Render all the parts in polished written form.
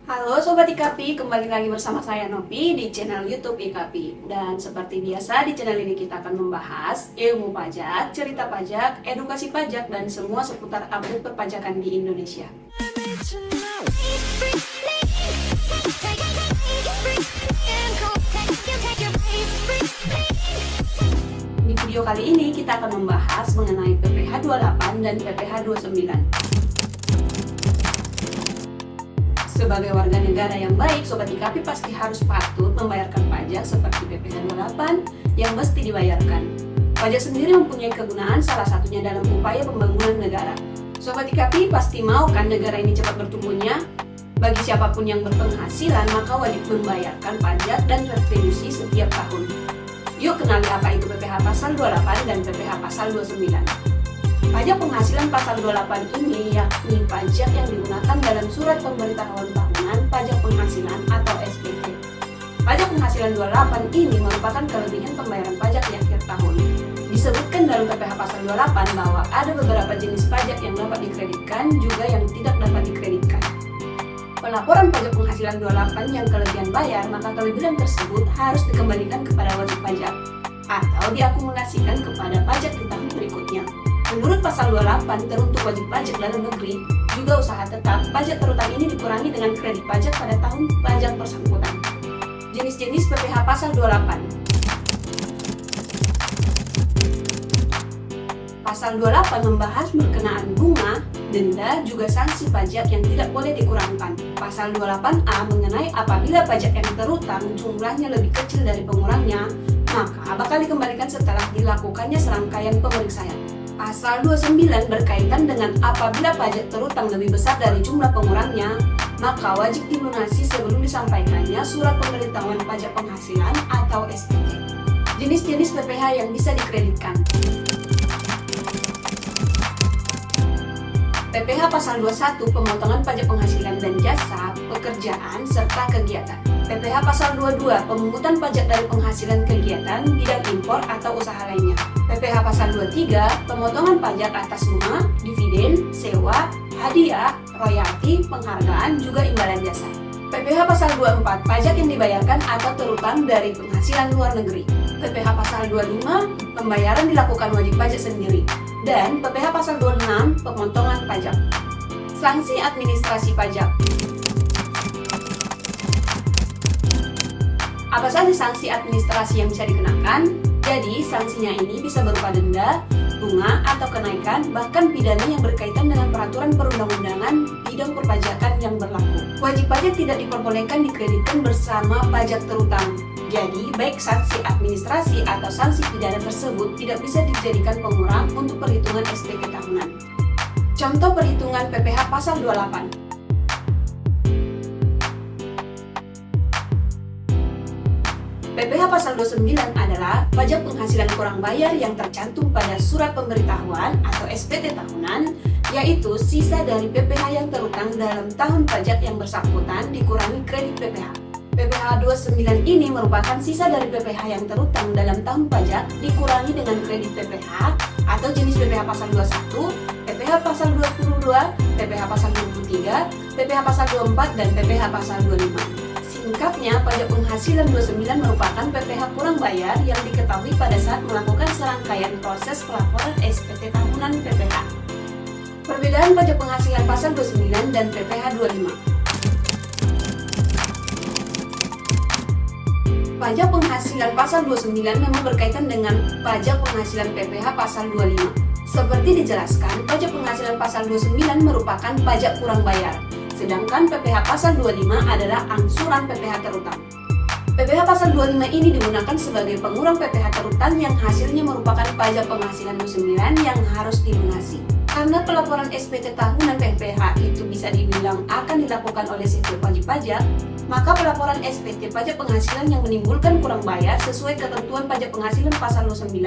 Halo Sobat IKAPI, kembali lagi bersama saya Novi di channel YouTube IKAPI. Dan seperti biasa di channel ini kita akan membahas ilmu pajak, cerita pajak, edukasi pajak, dan semua seputar update perpajakan di Indonesia. Di video kali ini kita akan membahas mengenai PPh 28 dan PPh 29. Sebagai warga negara yang baik, Sobat IKAPI pasti harus patut membayarkan pajak seperti PPh 28 yang mesti dibayarkan. Pajak sendiri mempunyai kegunaan salah satunya dalam upaya pembangunan negara. Sobat IKAPI pasti mau kan negara ini cepat bertumbuhnya? Bagi siapapun yang berpenghasilan, maka wajib membayarkan pajak dan retribusi setiap tahun. Yuk kenali apa itu PPh pasal 28 dan PPh pasal 29. Pajak penghasilan pasal 28 ini yakni pajak yang digunakan dalam surat pemberitahuan tahunan pajak penghasilan atau SPT. Pajak penghasilan 28 ini merupakan kelebihan pembayaran pajak di akhir tahun. Disebutkan dalam PPh pasal 28 bahwa ada beberapa jenis pajak yang dapat dikreditkan juga yang tidak dapat dikreditkan. Pelaporan pajak penghasilan 28 yang kelebihan bayar, maka kelebihan tersebut harus dikembalikan kepada wajib pajak atau diakumulasikan kepada pajak di tahun berikutnya. Menurut pasal 28 teruntuk wajib pajak dalam negeri, juga usaha tetap, pajak terutang ini dikurangi dengan kredit pajak pada tahun pajak bersangkutan. Jenis-jenis PPh pasal 28. Pasal 28 membahas berkenaan bunga, denda, juga sanksi pajak yang tidak boleh dikurangkan. Pasal 28A mengenai apabila pajak yang terutang jumlahnya lebih kecil dari pengurangnya, maka bakal dikembalikan setelah dilakukannya serangkaian pemeriksaan. Pasal 29 berkaitan dengan apabila pajak terutang lebih besar dari jumlah pengurangnya, maka wajib dilunasi sebelum disampaikannya surat pemberitahuan pajak penghasilan atau SPT. Jenis-jenis PPh yang bisa dikreditkan. PPh pasal 21 pemotongan pajak penghasilan dan jasa, pekerjaan, serta kegiatan. PPh pasal 22 pemungutan pajak dari penghasilan kegiatan, bidang impor atau usaha lainnya. PPh pasal 23 pemotongan pajak atas bunga, dividen, sewa, hadiah, royalti, penghargaan, juga imbalan jasa. PPh pasal 24 pajak yang dibayarkan atau terutang dari penghasilan luar negeri. PPh pasal 25 pembayaran dilakukan wajib pajak sendiri. Dan PPh pasal 26 pemotongan pajak. Sanksi administrasi pajak. Apa saja sanksi administrasi yang bisa dikenakan? Jadi, sanksinya ini bisa berupa denda, bunga, atau kenaikan, bahkan pidana yang berkaitan dengan peraturan perundang-undangan bidang perpajakan yang berlaku. Wajib pajak tidak diperbolehkan dikreditkan bersama pajak terutang. Jadi, baik sanksi administrasi atau sanksi pidana tersebut tidak bisa dijadikan pengurang untuk perhitungan SPT tahunan. Contoh perhitungan PPh pasal 28. PPh pasal 29 adalah pajak penghasilan kurang bayar yang tercantum pada surat pemberitahuan atau SPT tahunan, yaitu sisa dari PPh yang terutang dalam tahun pajak yang bersangkutan dikurangi kredit PPh. PPh 29 ini merupakan sisa dari PPh yang terutang dalam tahun pajak dikurangi dengan kredit PPh atau jenis PPh pasal 21, PPh pasal 22, PPh pasal 23, PPh pasal 24, dan PPh pasal 25. Singkatnya, pajak penghasilan 29 merupakan PPh kurang bayar yang diketahui pada saat melakukan serangkaian proses pelaporan SPT tahunan PPh. Perbedaan pajak penghasilan pasal 29 dan PPh 25. Pajak penghasilan pasal 29 memang berkaitan dengan pajak penghasilan PPh pasal 25. Seperti dijelaskan, pajak penghasilan pasal 29 merupakan pajak kurang bayar. Sedangkan PPh pasal 25 adalah angsuran PPh terutang. PPh pasal 25 ini digunakan sebagai pengurang PPh terutang yang hasilnya merupakan pajak penghasilan 29 yang harus dilunasi. Karena pelaporan SPT tahunan PPh itu bisa dibilang akan dilakukan oleh setiap wajib pajak, maka pelaporan SPT pajak penghasilan yang menimbulkan kurang bayar sesuai ketentuan pajak penghasilan pasal 29,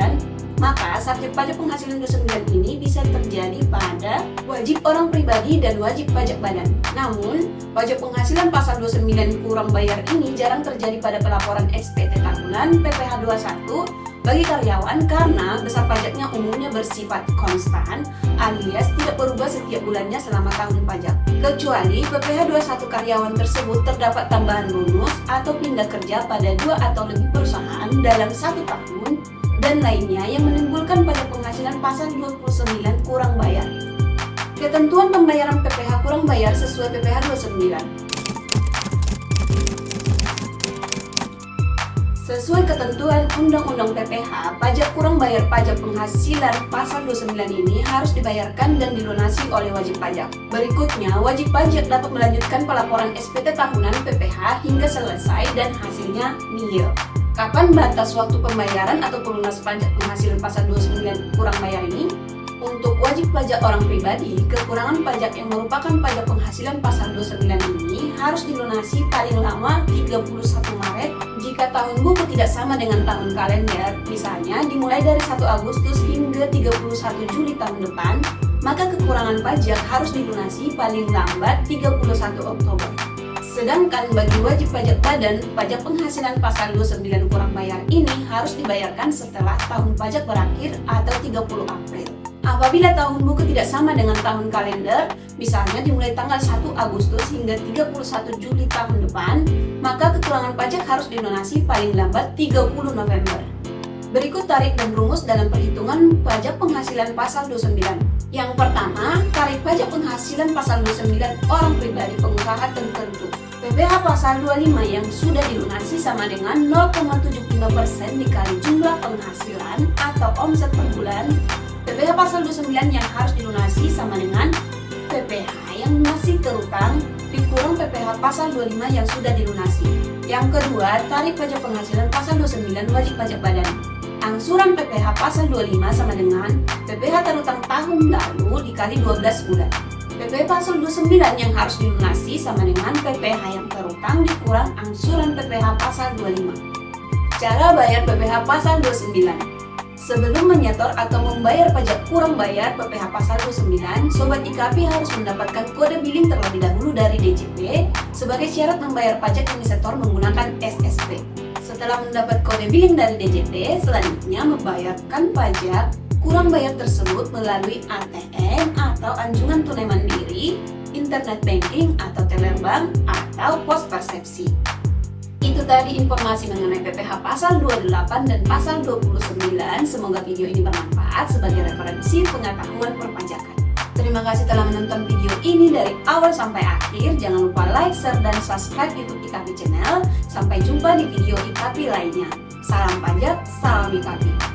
maka subjek pajak penghasilan 29 ini bisa terjadi pada wajib orang pribadi dan wajib pajak badan. Namun, pajak penghasilan pasal 29 kurang bayar ini jarang terjadi pada pelaporan SPT tahunan PPh 21, Bagi karyawan, karena besar pajaknya umumnya bersifat konstan alias tidak berubah setiap bulannya selama tahun pajak. Kecuali PPh 21 karyawan tersebut terdapat tambahan bonus atau pindah kerja pada 2 atau lebih perusahaan dalam 1 tahun dan lainnya yang menimbulkan pajak penghasilan pasal 29 kurang bayar. Ketentuan pembayaran PPh kurang bayar sesuai PPh 29. Sesuai ketentuan Undang-Undang PPh, pajak kurang bayar pajak penghasilan pasal 29 ini harus dibayarkan dan dilunasi oleh wajib pajak. Berikutnya, wajib pajak dapat melanjutkan pelaporan SPT tahunan PPh hingga selesai dan hasilnya nihil. Kapan batas waktu pembayaran atau pelunas pajak penghasilan pasal 29 kurang bayar ini? Untuk wajib pajak orang pribadi, kekurangan pajak yang merupakan pajak penghasilan pasal 29 ini harus dilunasi paling lama 31 Maret jika tahun buku tidak sama dengan tahun kalender, misalnya dimulai dari 1 Agustus hingga 31 Juli tahun depan, maka kekurangan pajak harus dilunasi paling lambat 31 Oktober. Sedangkan bagi wajib pajak badan, pajak penghasilan pasal 29 kurang bayar ini harus dibayarkan setelah tahun pajak berakhir atau 30 April. Apabila tahun buku tidak sama dengan tahun kalender, misalnya dimulai tanggal 1 Agustus hingga 31 Juli tahun depan, maka kekurangan pajak harus dilunasi paling lambat 30 November. Berikut tarif dan rumus dalam perhitungan pajak penghasilan pasal 29. Yang pertama, tarif pajak penghasilan pasal 29 orang pribadi pengusaha tertentu. PPh pasal 25 yang sudah dilunasi sama dengan 0,75% dikali jumlah penghasilan atau omset per bulan. PPh pasal 29 yang harus dilunasi sama dengan PPh yang masih terutang dikurang PPh pasal 25 yang sudah dilunasi. Yang kedua, tarif pajak penghasilan pasal 29 wajib pajak badan. Angsuran PPh pasal 25 sama dengan PPh terutang tahun lalu dikali 12 bulan. PPh pasal 29 yang harus dilunasi sama dengan PPh yang terutang dikurang angsuran PPh pasal 25. Cara bayar PPh pasal 29. Sebelum menyetor atau membayar pajak kurang bayar PPh pasal 29, Sobat IKP harus mendapatkan kode billing terlebih dahulu dari DJP sebagai syarat membayar pajak yang disetor menggunakan SSP. Setelah mendapat kode billing dari DJP, selanjutnya membayarkan pajak kurang bayar tersebut melalui ATM atau anjungan tunai mandiri, internet banking atau teller bank atau pos persepsi. Itu tadi informasi mengenai PPh pasal 28 dan pasal 29. Semoga video ini bermanfaat sebagai referensi pengetahuan perpajakan. Terima kasih telah menonton video ini dari awal sampai akhir. Jangan lupa like, share, dan subscribe YouTube IKP Channel. Sampai jumpa di video IKP lainnya. Salam pajak, salam IKP.